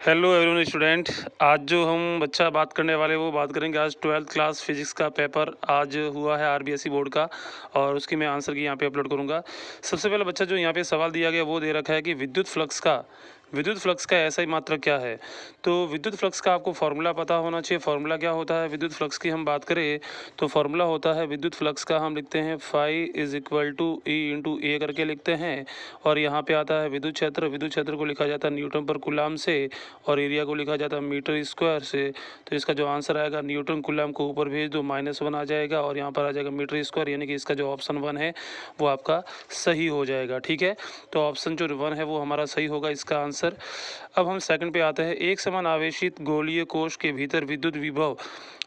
Hello everyone student. आज जो हम बच्चा बात करने वाले वो बात करेंगे। आज 12th क्लास फिजिक्स का पेपर आज हुआ है आरबीएसई बोर्ड का, और उसकी मैं आंसर की यहाँ पे अपलोड करूँगा। सबसे पहले बच्चा जो यहाँ पे सवाल दिया गया वो दे रखा है कि विद्युत फ्लक्स का ऐसा ही मात्रक क्या है। तो विद्युत फ्लक्स का आपको फार्मूला पता होना चाहिए। फार्मूला क्या होता है विद्युत फ्लक्स की हम बात करें तो फार्मूला होता है विद्युत फ्लक्स का, हम लिखते हैं phi is equal to E into A करके लिखते हैं। और यहाँ पे आता है विद्युत क्षेत्र को लिखा जाता है न्यूटन पर कूलाम से, और एरिया को लिखा जाता है मीटर स्क्वायर से। तो इसका जो आंसर आएगा न्यूटन कूलाम को ऊपर भेज दो, -1 आ जाएगा, और यहाँ पर आ जाएगा मीटर स्क्वायर, यानी कि इसका जो ऑप्शन 1 है वो आपका सही हो जाएगा। ठीक है, तो ऑप्शन जो 1 है वो हमारा सही होगा इसका आंसर। अब हम सेकंड पे आते हैं। एक समान आवेशित गोलीय कोश के भीतर विद्युत विभव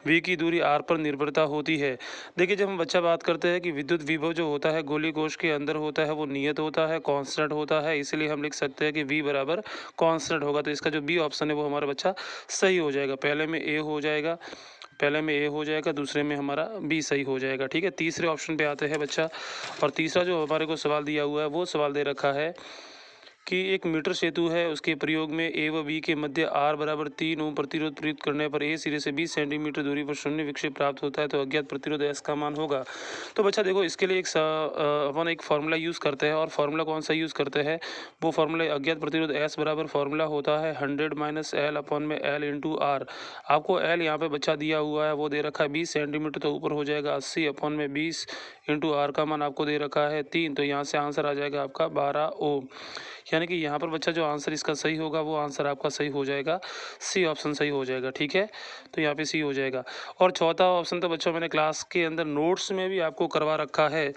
v की दूरी r पर निर्भरता होती है। देखिए, जब हम बच्चा बात करते हैं कि विद्युत विभव जो होता है गोलीय कोश के अंदर होता है वो नियत होता है, कांस्टेंट होता है, इसलिए हम लिख सकते हैं कि v बराबर कांस्टेंट होगा। तो इसका जो बी ऑप्शन है वो हमारा बच्चा सही हो जाएगा। पहले में ए हो जाएगा, दूसरे में हमारा बी सही हो जाएगा। ठीक है, तीसरे ऑप्शन पे आते हैं बच्चा। और तीसरा जो हमारे को सवाल दिया हुआ है वो सवाल दे रखा है कि एक मीटर सेतु है, उसके प्रयोग में ए व बी के मध्य R बराबर 3 ओम प्रतिरोध प्रयुक्त करने पर ए सिरे से 20 सेंटीमीटर दूरी पर शून्य विक्षेप प्राप्त होता है, तो अज्ञात प्रतिरोध S का मान होगा। तो बच्चा देखो, इसके लिए अपन एक फार्मूला यूज़ करते हैं, और फार्मूला कौन सा यूज़ करते हैं वो फार्मूला अज्ञात प्रतिरोध S बराबर फार्मूला होता है 100 - L अपॉन में L इंटू R। आपको L यहाँ पे बच्चा दिया हुआ है वो दे रखा है 20 सेंटीमीटर, तो ऊपर हो जाएगा 80 अपॉन में 20 इंटू R का मान आपको दे रखा है 3, तो यहाँ से आंसर आ जाएगा आपका 12 ओम। यानी कि यहाँ पर बच्चा जो आंसर इसका सही होगा वो आंसर आपका सही हो जाएगा, सी ऑप्शन सही हो जाएगा। ठीक है, तो यहाँ पे सी हो जाएगा। और चौथा ऑप्शन तो बच्चों मैंने क्लास के अंदर नोट्स में भी आपको करवा रखा है।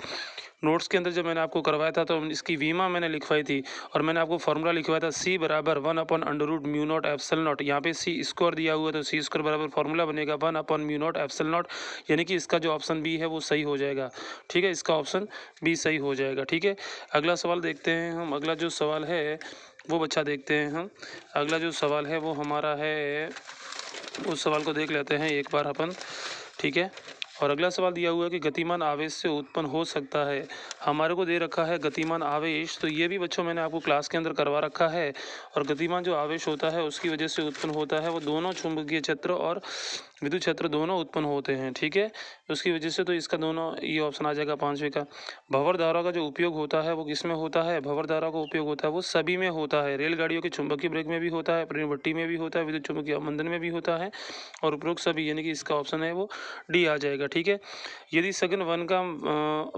नोट्स के अंदर जब मैंने आपको करवाया था तो इसकी वीमा मैंने लिखवाई थी, और मैंने आपको फार्मूला लिखवाया था सी बराबर 1 upon under root mu not epsilon not. यहाँ पे सी स्क्वायर दिया हुआ है तो सी स्क्वायर बराबर फार्मूला बनेगा 1 upon mu not epsilon not, यानी कि इसका जो ऑप्शन बी है वो सही हो जाएगा। ठीक है, इसका ऑप्शन बी सही हो जाएगा। ठीक है, अगला सवाल देखते हैं हम। अगला जो सवाल है वो बच्चा देखते हैं हम। अगला जो सवाल है वो हमारा है, उस सवाल को देख लेते हैं एक बार अपन। ठीक है, और अगला सवाल दिया हुआ है कि गतिमान आवेश से उत्पन्न हो सकता है। हमारे को दे रखा है गतिमान आवेश, तो ये भी बच्चों मैंने आपको क्लास के अंदर करवा रखा है। और गतिमान जो आवेश होता है उसकी वजह से उत्पन्न होता है वो दोनों चुंबकीय क्षेत्र और विद्युत क्षेत्र दोनों उत्पन्न होते हैं। ठीक है, उसकी वजह से तो इसका दोनों ये ऑप्शन आ जाएगा 5वें का। भंवर धारा का जो उपयोग होता है वो किस में होता है, भंवर धारा का उपयोग होता है वो सभी में होता है। रेलगाड़ियों के चुंबकीय ब्रेक में भी होता है, पट्टी में भी होता है, विद्युत चुंबकीय अवमंदन में भी होता है, और उपरोक्त सभी, यानी कि इसका ऑप्शन है वो डी आ जाएगा। ठीक है, यदि सघन 1 का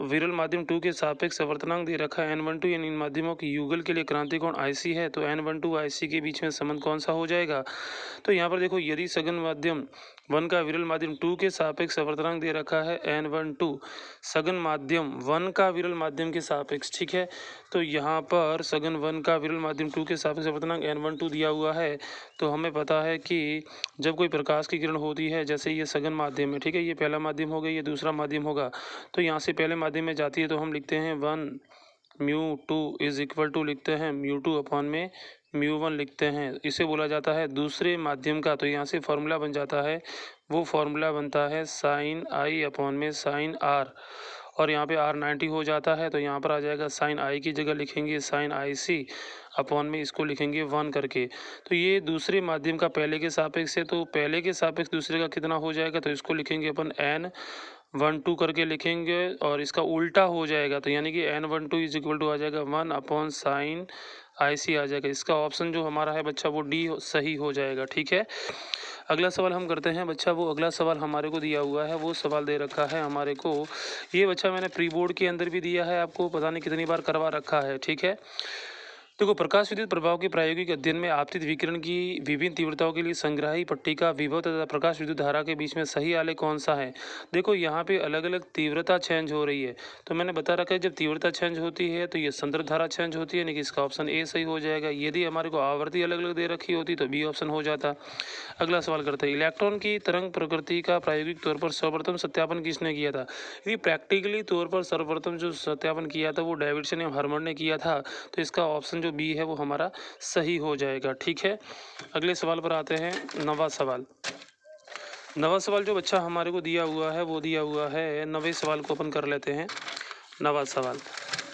विरल माध्यम 2 के सापेक्ष आवर्तनांक दे रखा है n12, यानी इन माध्यमों की युगल के लिए क्रांति कोण IC है, तो n12 IC के बीच में संबंध कौन सा हो जाएगा। तो यहाँ पर देखो, यदि सघन माध्यम 1 का विरल माध्यम 2 के सापेक्ष आवर्तनांक दे रखा है n12, सघन माध्यम 1 का विरल माध्यम के सापेक्ष। ठीक है, तो यहाँ पर सघन 1 का विरल माध्यम 2 के सापेक्ष आवर्तनांक n12 दिया हुआ है, तो हमें पता है कि जब कोई प्रकाश की किरण होती है, जैसे ये सघन माध्यम है, ठीक है, ये पहला माध्यम हो गया, ये दूसरा माध्यम होगा, तो यहाँ से पहले माध्यम में जाती है तो हम लिखते हैं 1 μ2 इज इक्वल टू लिखते हैं μ2 अपॉन में μ1 लिखते हैं। इसे बोला जाता है दूसरे माध्यम का, तो यहाँ से फॉर्मूला बन जाता है, वो फॉर्मूला बनता है साइन I अपॉन में साइन R, और यहाँ पे R 90 हो जाता है, तो यहाँ पर आ जाएगा साइन I की जगह लिखेंगे साइन IC अपॉन में इसको लिखेंगे 1 करके। तो ये दूसरे माध्यम का पहले के सापेक्ष है, तो पहले के सापेक्ष दूसरे का कितना हो जाएगा, तो इसको लिखेंगे अपन n12 करके लिखेंगे, और इसका उल्टा हो जाएगा, तो यानी कि n12 इज इक्वल टू आ जाएगा 1 अपॉन साइन IC आ जाएगा। इसका ऑप्शन जो हमारा है बच्चा वो डी सही हो जाएगा। ठीक है, अगला सवाल हम करते हैं बच्चा। वो अगला सवाल हमारे को दिया हुआ है, वो सवाल दे रखा है हमारे को, ये बच्चा मैंने प्री बोर्ड के अंदर भी दिया है आपको, पता नहीं कितनी बार करवा रखा है। ठीक है, देखो, प्रकाश विद्युत प्रभाव के प्रायोगिक अध्ययन में आपतित विकिरण की विभिन्न तीव्रताओं के लिए संग्राही पट्टी का विभव तथा प्रकाश विद्युत धारा के बीच में सही आलेख कौन सा है। देखो, यहाँ पे अलग अलग तीव्रता चेंज हो रही है, तो मैंने बता रखा है जब तीव्रता चेंज होती है तो ये संदर्भ धारा चेंज होती है, यानी कि इसका ऑप्शन ए सही हो जाएगा। यदि हमारे को आवृत्ति अलग अलग दे रखी होती तो बी ऑप्शन हो जाता। अगला सवाल करते हैं, इलेक्ट्रॉन की तरंग प्रकृति का प्रायोगिक तौर पर सर्वप्रथम सत्यापन किसने किया था। यदि प्रैक्टिकली तौर पर सर्वप्रथम जो सत्यापन किया था वो डेविडसन या हर्मन ने किया था, तो इसका ऑप्शन जो बी है वो हमारा सही हो जाएगा। ठीक है, अगले सवाल पर आते हैं। नवा सवाल जो बच्चा हमारे को दिया हुआ है वो दिया हुआ है, नवे सवाल को अपन कर लेते हैं। नवा सवाल,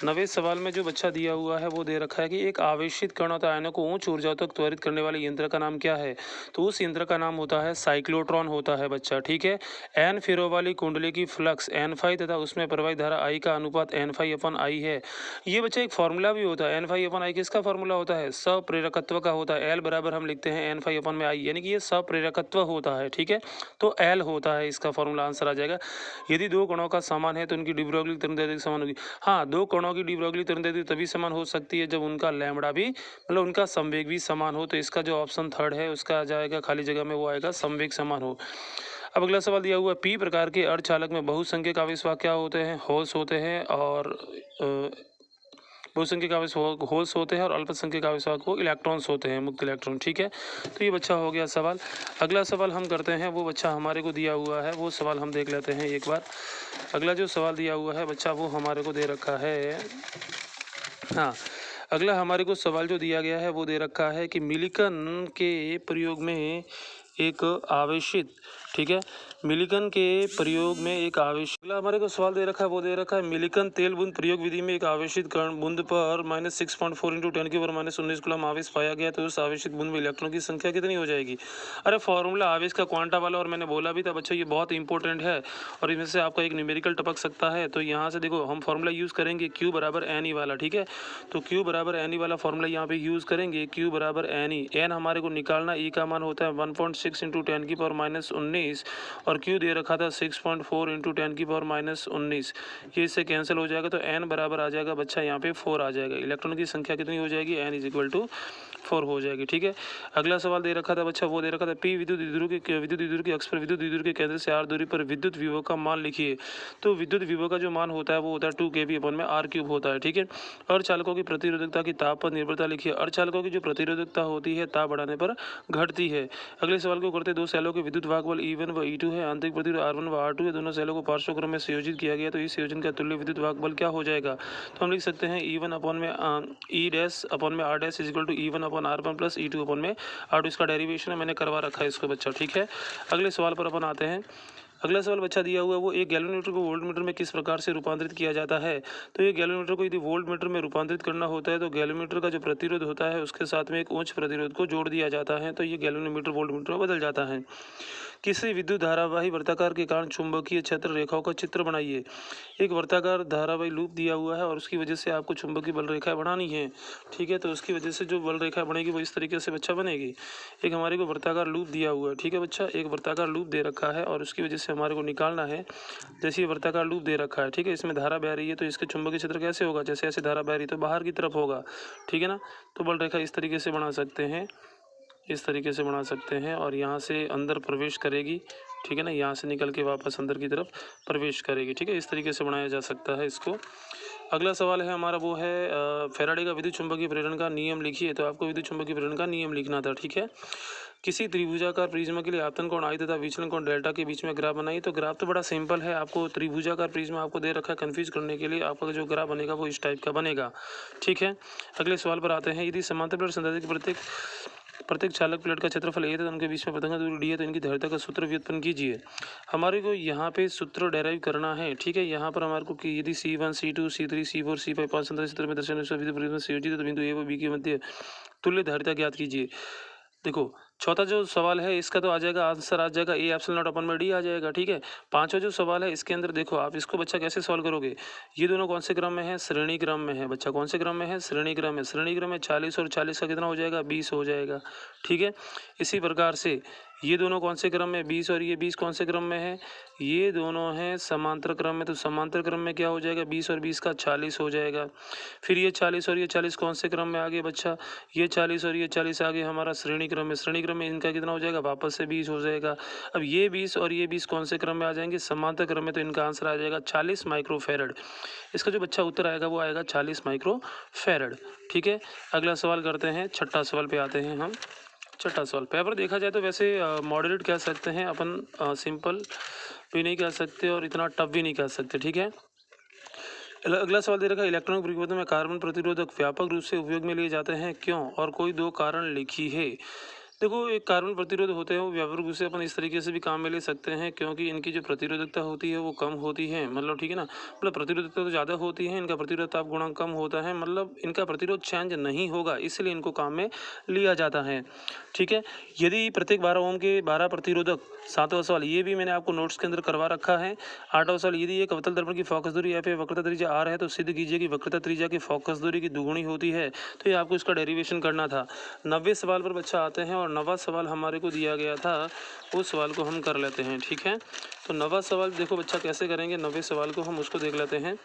9वें सवाल में जो बच्चा दिया हुआ है वो दे रखा है कि एक आवेशित कण तथा आयनों को उच्च ऊर्जाओं तक त्वरित करने वाले यंत्र का नाम क्या है। तो उस यंत्र का नाम होता है साइक्लोट्रॉन होता है बच्चा, ठीक है। एन फेरों वाली कुंडली की फ्लक्स n5 तथा उसमें प्रवाहित धारा I का अनुपात n5/I है। ये बच्चा एक फॉर्मूला भी होता है। n5/I किसका फॉर्मूला होता है? सप्रेरकत्व का होता है। L बराबर हम लिखते हैं n5/I, यानी कि ये सप्रेरकत्व होता है, ठीक है। तो L होता है इसका फॉर्मूला, आंसर आ जाएगा। यदि दो कणों का समान है तो उनकी डी ब्रोगली तरंगदैर्घ्य समान होगी। हाँ, दो कणों की डी ब्रोगली तरंगदैर्घ्य तभी समान हो सकती है जब उनका लैम्बडा भी, मतलब उनका संवेग भी समान हो। तो इसका जो ऑप्शन थर्ड है उसका आ जाएगा खाली जगह में, वो आएगा संवेग समान हो। अब अगला सवाल दिया हुआ है, पी प्रकार के अर्धचालक में बहुसंख्यक आवेश वाहक क्या होते हैं? होल्स होते हैं, और बहुसंख्यक आवेश होल्स होते हैं, और अल्पसंख्यक आवेश वाहक वो इलेक्ट्रॉन्स होते हैं, मुक्त इलेक्ट्रॉन, ठीक है। तो ये बच्चा हो गया सवाल। अगला सवाल हम करते हैं, वो बच्चा हमारे को दिया हुआ है, वो सवाल हम देख लेते हैं एक बार। अगला जो सवाल दिया हुआ है बच्चा, वो हमारे को दे रखा है। हाँ, अगला हमारे को सवाल जो दिया गया है वो दे रखा है कि मिलिकन के प्रयोग में एक आवेशित, ठीक है, मिलिकन के प्रयोग में एक आवेशित, अगला हमारे को सवाल दे रखा है वो दे रखा है मिलिकन तेल बूंद प्रयोग विधि में एक आवेशित कण बूंद पर -6.4 × 10⁻⁻19 कूलम आवेश पाया गया, तो उस आवेशित बूंद में इलेक्ट्रॉन की संख्या कितनी हो जाएगी? अरे फॉर्मूला आवेश का क्वांटा वाला, और मैंने बोला भी था बच्चों ये बहुत इंपॉर्टेंट है, और इसमें से आपका एक न्यूमेरिकल टपक सकता है। तो यहाँ से देखो हम फॉर्मूला यूज़ करेंगे Q बराबर NE वाला, ठीक है। तो Q बराबर NE वाला फॉर्मूला यहाँ पे यूज़ करेंगे। Q बराबर NE, N हमारे को निकालना, E का मान होता है 1.6 × 10⁻⁻19, और Q दे रखा था 6.4 × 10⁻⁻19। ये इससे कैंसिल हो जाएगा, तो N बराबर आ जाएगा बच्चा यहाँ पे 4 आ जाएगा। इलेक्ट्रॉन की संख्या कितनी हो जाएगी? N = 4 हो जाएगी, ठीक है। अगला सवाल दे रखा था बच्चा, वो दे रखा था P विद्युत द्विध्रुव के अक्ष पर विद्युत द्विध्रुव के केंद्र से r दूरी पर विद्युत विभव का मान लिखिए। तो विद्युत विभव का जो मान होता है वो होता है 2 kV/r³ होता है, ठीक है। अर्धचालकों की प्रतिरोधकता की ताप पर निर्भरता लिखिए। अर्धचालकों की जो प्रतिरोधकता होती है ताप बढ़ाने पर घटती है। अगले सवाल को करते, दो सेलों के विद्युत वाहक बल E1 व E2 है, आंतरिक प्रतिरोध R1 व R2 है, दोनों सेलों को पार्श्व क्रम में संयोजित किया गया, तो इस संयोजन का तुल्य विद्युत वाहक बल क्या हो जाएगा? तो हम लिख सकते हैं E1/E'/R' = E1/R1 + E2/R2। इसका डेरिवेशन है, मैंने करवा रखा है इसको बच्चा, ठीक है। अगले सवाल पर अपन आते हैं। अगला सवाल बच्चा दिया हुआ है, वो एक गैल्वेनोमीटर को वोल्टमीटर में किस प्रकार से रूपांतरित किया जाता है? तो ये गैल्वेनोमीटर को यदि वोल्टमीटर में रूपांतरित करना होता है तो गैल्वेनोमीटर का जो प्रतिरोध होता है उसके साथ में एक उच्च प्रतिरोध को जोड़ दिया जाता है, तो ये गैल्वेनोमीटर वोल्टमीटर में बदल जाता है। किसी विद्युत धारावाही वर्ताकार के कारण चुंबकीय क्षेत्र रेखाओं का चित्र बनाइए। एक वर्ताकार धारावाही लूप दिया हुआ है और उसकी वजह से आपको चुंबकीय बल रेखाएं बनानी है, ठीक है। तो उसकी वजह से जो बल रेखा बनेगी वो इस तरीके से बच्चा बनेगी। एक हमारे को वर्ताकार लूप दिया हुआ है, ठीक है बच्चा, एक वर्ताकार लूप दे रखा है और उसकी वजह से हमारे को निकालना है। जैसे ये वर्ताकार लूप दे रखा है, ठीक है, इसमें धारा बह रही है, तो इसके चुंबकीय क्षेत्र कैसे होगा? जैसे ऐसे धारा बह रही है तो बाहर की तरफ होगा, ठीक है ना। तो बल रेखा इस तरीके से बना सकते हैं, इस तरीके से बना सकते हैं, और यहाँ से अंदर प्रवेश करेगी, ठीक है ना, यहाँ से निकल के वापस अंदर की तरफ प्रवेश करेगी, ठीक है। इस तरीके से बनाया जा सकता है इसको। अगला सवाल है हमारा, वो है फैराडे का विद्युत चुंबकीय प्रेरण का नियम लिखिए। तो आपको विद्युत चुंबकीय प्रेरण का नियम लिखना था, ठीक है। किसी त्रिभुजाकार प्रिज्म के लिए आपतन कोण I तथा विचलन कोण डेल्टा के बीच में ग्राफ बनाइए। तो ग्राफ तो बड़ा सिंपल है, आपको त्रिभुजाकार प्रिज्म आपको दे रखा है, कंफ्यूज करने के लिए आपका जो ग्राफ बनेगा वो इस टाइप का बनेगा, ठीक है। अगले सवाल पर आते हैं। यदि समांतर प्लेट संधारित्र की प्रत्येक चालक प्लेट का क्षेत्रफल A तथा उनके बीच में पतंगा दूरी D है, तो इनकी धारिता का सूत्र व्युत्पन्न कीजिए। हमारे को यहाँ पे सूत्र डेराइव करना है, ठीक है। यहाँ पर हमारे को कि यदि C1 C2 C3 C4 C5 5 संधारित्र क्षेत्र में दर्शाने विद्युत संयोजित है तो बिंदु A व B के मध्य तुल्य धारिता ज्ञात कीजिए। देखो चौथा जो सवाल है इसका तो आ जाएगा, आंसर आ जाएगा A∈0/D आ जाएगा, ठीक है। पांचवा जो सवाल है इसके अंदर देखो आप इसको बच्चा कैसे सॉल्व करोगे। ये दोनों कौन से क्रम में है? श्रेणी क्रम में है बच्चा। कौन से क्रम में है? श्रेणी क्रम में। श्रेणी क्रम में 40 और 40 का कितना हो जाएगा? 20 हो जाएगा, ठीक है। इसी प्रकार से ये दोनों कौन से क्रम में? 20 और ये 20 कौन से क्रम में है? ये दोनों हैं समांतर क्रम में। तो समांतर क्रम में क्या हो जाएगा? 20 और 20 का 40 हो जाएगा। फिर ये 40 और ये 40 कौन से क्रम में आ गए बच्चा? ये 40 और ये 40 आ गए हमारा श्रेणी क्रम में। श्रेणी क्रम में इनका कितना हो जाएगा? वापस से 20 हो जाएगा। अब ये 20 और ये 20 कौन से क्रम में आ जाएंगे? समांतर क्रम में। तो इनका आंसर आ जाएगा 40 माइक्रोफैरड। इसका जो बच्चा उत्तर आएगा वो आएगा 40 माइक्रोफैरड, ठीक है। अगला सवाल करते हैं, छठा सवाल पे आते हैं हम। छठा सवाल पेपर देखा जाए तो वैसे मॉडरेट कह सकते हैं अपन, सिंपल भी नहीं कह सकते और इतना टफ भी नहीं कह सकते, ठीक है। अगला सवाल दे रखा है, इलेक्ट्रॉनिक परिवर्तन में कार्बन प्रतिरोधक व्यापक रूप से उपयोग में लिए जाते हैं, क्यों? और कोई दो कारण लिखी है। देखो, एक कार्बन प्रतिरोध होते हैं वो व्यावहारिक रूप से अपन इस तरीके से भी काम में ले सकते हैं, क्योंकि इनकी जो प्रतिरोधकता होती है वो कम होती है, मतलब ठीक है ना, मतलब प्रतिरोधकता तो ज़्यादा होती है, इनका प्रतिरोधकता गुणांक कम होता है, मतलब इनका प्रतिरोध चेंज नहीं होगा, इसलिए इनको काम में लिया जाता है। ठीक है, यदि प्रत्येक 12 ओम के 12 प्रतिरोधक। 7वां सवाल ये भी मैंने आपको नोट्स के अंदर करवा रखा है। 8वां सवाल, यदि एक अवतल दर्पण की फोकस दूरी एफ है, वक्रता त्रिज्या आर है, तो सिद्ध कीजिए कि वक्रता त्रिज्या की फोकस दूरी की दुगुनी होती है। तो ये आपको इसका डेरिवेशन करना था। 90वें सवाल पर बच्चा आते हैं और 9वां सवाल हमारे को दिया गया था, उस सवाल को हम कर लेते हैं। ठीक है, तो 9वां सवाल देखो बच्चा कैसे करेंगे, 9वें सवाल को हम उसको देख लेते हैं।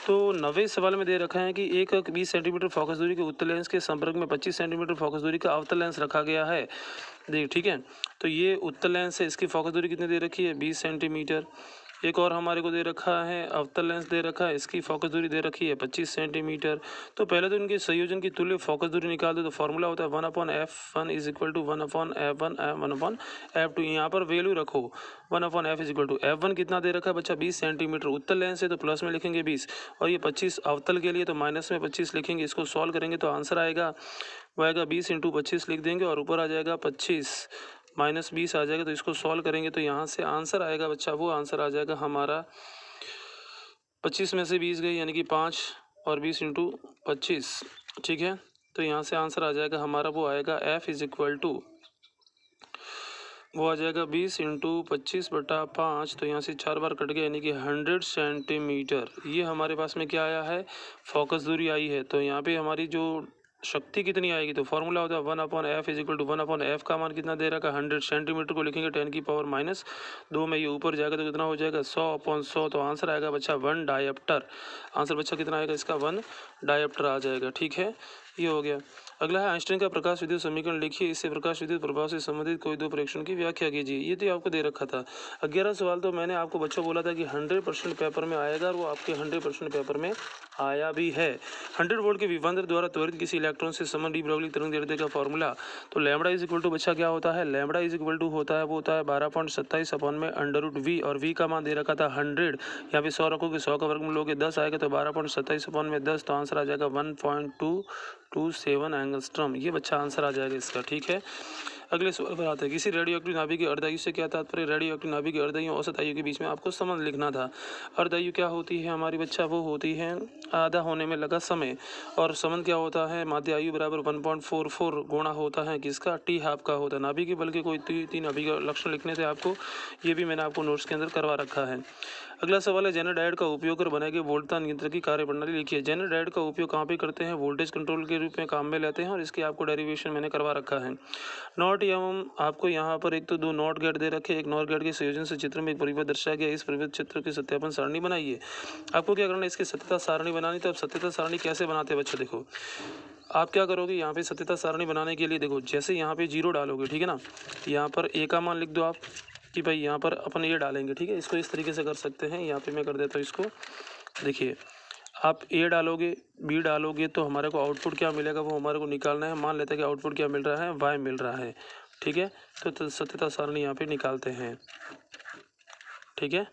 तो 9वें सवाल में दे रखा है कि एक 20 सेंटीमीटर फोकस दूरी के उत्तल लेंस के संपर्क में 25 सेंटीमीटर फोकस दूरी का अवतल लेंस रखा गया है। देख, ठीक है, तो ये उत्तल लेंस है, इसकी फोकस दूरी कितनी दे रखी है, 20 सेंटीमीटर। एक और हमारे को दे रखा है अवतल लेंस दे रखा है, इसकी फोकस दूरी दे रखी है 25 सेंटीमीटर। तो पहले तो इनके संयोजन की तुल्य फोकस दूरी निकाल दो, तो फॉर्मूला होता है 1/f1 is equal to 1/f1 1/f2। यहाँ पर वैल्यू रखो 1/f is equal to f1 कितना दे रखा है बच्चा, 20 सेंटीमीटर। उत्तल लेंस है तो प्लस में लिखेंगे 20, और ये 25 अवतल के लिए तो माइनस में 25 लिखेंगे। इसको सॉल्व करेंगे तो आंसर आएगा, वो आएगा 20 × 25 लिख देंगे, और ऊपर आ जाएगा 25 माइनस 20 आ जाएगा। तो इसको सॉल्व करेंगे तो यहाँ से आंसर आएगा बच्चा, वो आंसर आ जाएगा हमारा 25 में से 20 गई यानी कि 5, और 20 × 25। ठीक है, तो यहाँ से आंसर आ जाएगा हमारा, वो आएगा f इज इक्वल टू, वो आ जाएगा 20 × 25/5। तो यहाँ से 4 बार कट गया यानी कि 100 सेंटीमीटर। ये हमारे पास में क्या आया है, फोकस दूरी आई है। तो यहाँ पे हमारी जो शक्ति कितनी आएगी, तो फॉर्मूला होता है 1/f is equal to 1/f का मान कितना दे रखा है 100 सेंटीमीटर को लिखेंगे 10⁻⁻2 में, ये ऊपर जाएगा तो कितना हो जाएगा 100/100। तो आंसर आएगा बच्चा 1 डायप्टर। आंसर बच्चा कितना आएगा इसका, 1 डायप्टर आ जाएगा। ठीक है, ये हो गया। अगला है आइंस्टाइन का प्रकाश विद्युत समीकरण लिखिए, इससे प्रकाश विद्युत प्रभाव से संबंधित कोई दो प्रेक्षण की व्याख्या कीजिए। ये तो आपको दे रखा था। 11 सवाल तो मैंने आपको बच्चों बोला था कि 100% पेपर में आएगा, और वो आपके 100% पेपर में आया भी है। 100 वोल्ट के विभवांतर द्वारा त्वरित किसी इलेक्ट्रॉन से समान डी ब्रोगली तरंग दैर्ध्य का फॉर्मूला। तो लैम्बडा इज इक्वल टू बच्चा क्या होता है, लैम्बडा इज इक्वल टू होता है, वो होता है 12.27/√v, और v का मान दे रखा था 100। यहाँ पे 100 रखोगे, 100 का वर्गमूल लोगे 10 आएगा, तो 12.27/10। तो आंसर आ जाएगा 1.227 एंगस्ट्रॉम। ये बच्चा आंसर आ जाएगा इसका। ठीक है, अगले सवाल पर आते हैं। किसी रेडियोएक्टिव नाभिक की अर्धायु से क्या तात्पर्य, रेडियोएक्टिव नाभिक की अर्धायु और औसत आयु के बीच में आपको संबंध लिखना था। अर्धायु क्या होती है हमारी बच्चा, वो होती है आधा होने में लगा समय, और संबंध क्या होता है, माध्य आयु बराबर 1.44 गुणा होता है किसका, टी हाफ का होता है। नाभिक के बल के कोई 3 नाभिक लक्षण लिखने थे आपको, ये भी मैंने आपको नोट्स के अंदर करवा रखा है। अगला सवाल है, जेनर डायोड का उपयोग कर बनाए गए वोल्टता नियंत्रक की कार्यप्रणाली लिखिए। जेनर डायोड का उपयोग कहाँ पे करते हैं, वोल्टेज कंट्रोल के रूप में काम में लेते हैं, और इसकी आपको डेरिवेशन मैंने करवा रखा है। नॉट एवं आपको यहाँ पर एक तो 2 नॉट गेट दे रखे, एक नॉट गेट के संयोजन से चित्र में एक परिपथ दर्शाया गया। इस परिपथ चित्र की सत्यापन सारणी बनाइए। आपको क्या करना है, इसकी सत्यता सारणी बनानी। तो अब सत्यता सारणी कैसे बनाते हैं बच्चे, देखो आप क्या करोगे, यहाँ पे सत्यता सारणी बनाने के लिए देखो, जैसे यहाँ पे 0 डालोगे, ठीक है ना, यहाँ पर a का मान लिख दो आप कि भाई यहाँ पर अपन ये डालेंगे। ठीक है, इसको इस तरीके से कर सकते हैं। यहाँ पे मैं कर देता हूँ इसको, देखिए आप a डालोगे, b डालोगे, तो हमारे को आउटपुट क्या मिलेगा वो हमारे को निकालना है। मान लेते हैं कि आउटपुट क्या मिल रहा है, y मिल रहा है। ठीक है, तो सत्यता सारणी यहाँ पे निकालते हैं। ठीक है,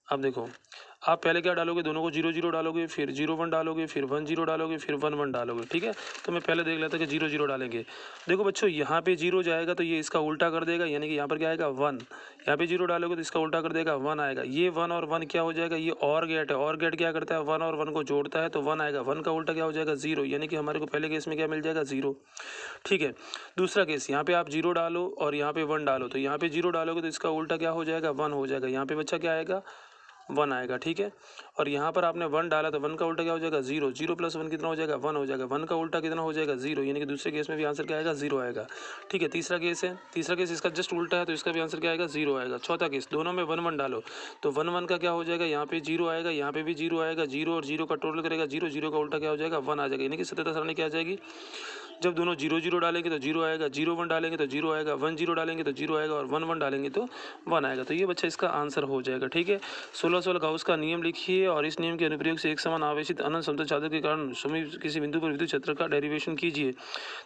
अब देखो आप पहले क्या डालोगे, दोनों को 0 0 डालोगे, फिर 0 1 डालोगे, फिर 1 0 डालोगे, फिर 1 1 डालोगे। ठीक है, तो मैं पहले देख लेता कि 0 0 डालेंगे। देखो बच्चों, यहाँ पे 0 जाएगा तो ये इसका उल्टा कर देगा, यानी कि यहाँ पर क्या आएगा 1। यहाँ पे 0 डालोगे तो इसका उल्टा कर देगा 1 आएगा। ये 1 और 1 क्या हो जाएगा, ये और गेट है। और गेट क्या करता है, 1 और 1 को जोड़ता है, तो 1 आएगा। 1 का उल्टा क्या हो जाएगा 0, यानी कि हमारे को पहले केस में क्या मिल जाएगा 0। ठीक है, दूसरा केस, यहाँ पे आप 0 डालो और यहाँ पे 1 डालो, तो यहाँ पे 0 डालोगे तो इसका उल्टा क्या हो जाएगा 1 हो जाएगा। यहाँ पे बच्चा क्या आएगा 1 आएगा। ठीक है, और यहाँ पर आपने 1 डाला तो 1 का उल्टा क्या हो जाएगा 0। 0 + 1 कितना हो जाएगा 1 हो जाएगा। 1 का उल्टा कितना हो जाएगा 0, यानी कि दूसरे केस में भी आंसर क्या आएगा 0 आएगा। ठीक है, तीसरा केस है, तीसरा केस इसका जस्ट उल्टा है, तो इसका भी आंसर क्या आएगा 0 आएगा। चौथा केस, दोनों में 1 1 डालो, तो 1 1 का क्या हो जाएगा, यहाँ पे 0 आएगा, यहाँ पे भी 0 आएगा। 0 और 0 का टोटल करेगा 0, 0 का उल्टा क्या हो जाएगा 1 आ जाएगा। यानी कि सत्यता सारणी क्या आ जाएगी, जब दोनों 0 0 डालेंगे तो 0 आएगा, 0 1 डालेंगे तो 0 आएगा, 1 0 डालेंगे तो 0 आएगा, और 1 1 डालेंगे तो 1 आएगा। तो ये बच्चा इसका आंसर हो जाएगा। ठीक है, 16 गाउस का नियम लिखिए, और इस नियम के अनुप्रयोग से एक समान आवेशित अनंत समतल चादर के कारण समीप किसी बिंदु पर विद्युत क्षेत्र का डेरिवेशन कीजिए।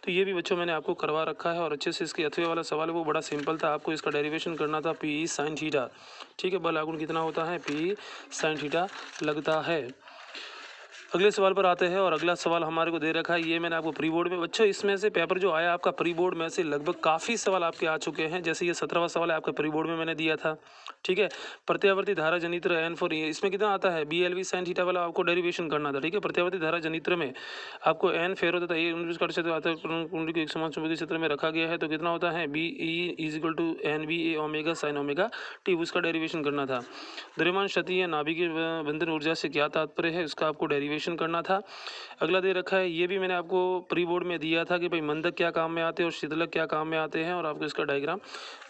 तो ये भी बच्चों मैंने आपको करवा रखा है, और अच्छे से इसके 8वें वाला सवाल है वो बड़ा सिंपल था। आपको इसका डेरिवेशन करना था P sin थीटा। ठीक है, बल आघूर्ण कितना होता है, P sin थीटा लगता है। अगले सवाल पर आते हैं और अगला सवाल हमारे को दे रखा है, ये मैंने आपको प्री बोर्ड में बच्चों इसमें से पेपर जो आया आपका प्री बोर्ड में से लगभग काफ़ी सवाल आपके आ चुके हैं। जैसे ये 17वां सवाल है आपका प्री बोर्ड में मैंने दिया था, ठीक है। प्रत्यावर्ती धारा जनित्र एन फॉर इसमें कितना आता है BLV sin थीटा वाला आपको डेरिवेशन करना था, ठीक है। प्रत्यावर्ती धारा जनित्र में आपको एन फेरो तथा ए उनके क्षेत्र आता है कुंडली को एक समान चुंबकीय क्षेत्र में रखा गया है, तो कितना होता है BE is equal to NBA omega sine omega t, उसका डेरिवेशन करना था। द्रव्यमान क्षति या नाभिकीय बंधन ऊर्जा से क्या तात्पर्य है, उसका आपको डेरिवेशन करना था। अगला दे रखा है, ये भी मैंने आपको प्री बोर्ड में दिया था कि भाई मंदक क्या काम में आते हैं और शीतलक क्या काम में आते हैं, और आपको इसका डायग्राम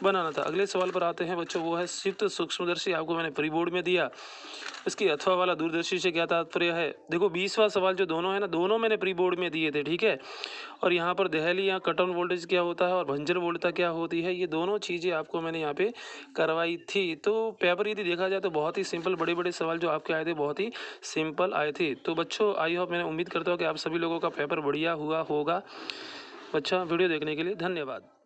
बनाना था। अगले सवाल पर आते हैं बच्चों, वो है संयुक्त सूक्ष्मदर्शी, आपको मैंने प्री बोर्ड में दिया। इसकी अथवा वाला दूरदर्शी से क्या तात्पर्य है। देखो 20वां सवाल जो दोनों है ना, दोनों मैंने प्री बोर्ड में दिए थे, ठीक है। और यहाँ पर दहली या कट ऑन वोल्टेज क्या होता है और भंजन वोल्टता क्या होती है, ये दोनों चीज़ें आपको मैंने यहाँ पे करवाई थी। तो पेपर यदि देखा जाए तो बहुत ही सिंपल, बड़े बड़े सवाल जो आपके आए थे बहुत ही सिंपल आए थे। तो बच्चों आई होप, मैंने उम्मीद करता हूँ कि आप सभी लोगों का पेपर बढ़िया हुआ होगा। बच्चा वीडियो देखने के लिए धन्यवाद।